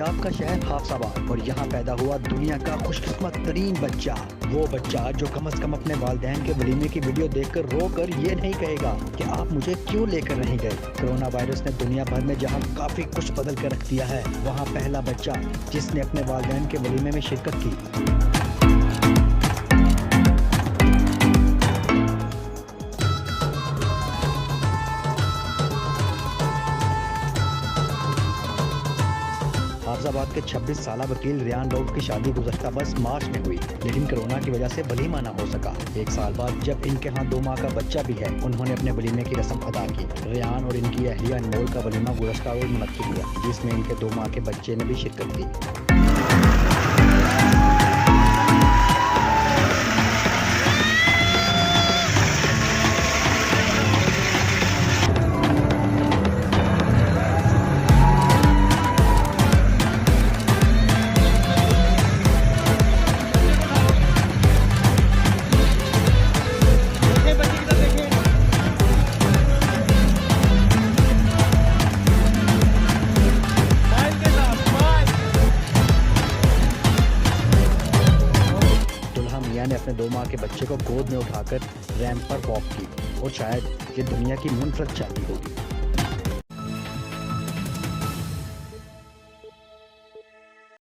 पंजाब का शहर हाफसाबाद और यहाँ पैदा हुआ दुनिया का खुशकिस्मत तरीन बच्चा। वो बच्चा जो कम से कम अपने वालिदैन के वलीमे की वीडियो देखकर रोकर ये नहीं कहेगा कि आप मुझे क्यों लेकर नहीं गए। कोरोना वायरस ने दुनिया भर में जहाँ काफी कुछ बदल कर रख दिया है, वहाँ पहला बच्चा जिसने अपने वालिदैन के वलीमे में शिरकत की। हाफिजाबाद के 26 साल वकील रियान रऊफ की शादी गुज़श्ता बरस मार्च में हुई, लेकिन कोरोना की वजह से वलीमा ना हो सका। एक साल बाद जब इनके यहाँ 2 माह का बच्चा भी है, उन्होंने अपने वलीमे की रस्म अदा की। रियान और इनकी अहलिया अनमोल का वलीमा गुज़श्ता रोज मुनक्किद हुआ, जिसमें इनके 2 माह के बच्चे ने भी शिरकत की। ने अपने 2 माह के बच्चे को गोद में उठाकर रैंप पर वॉक की और शायद ये दुनिया की मुनफरद शादी होगी।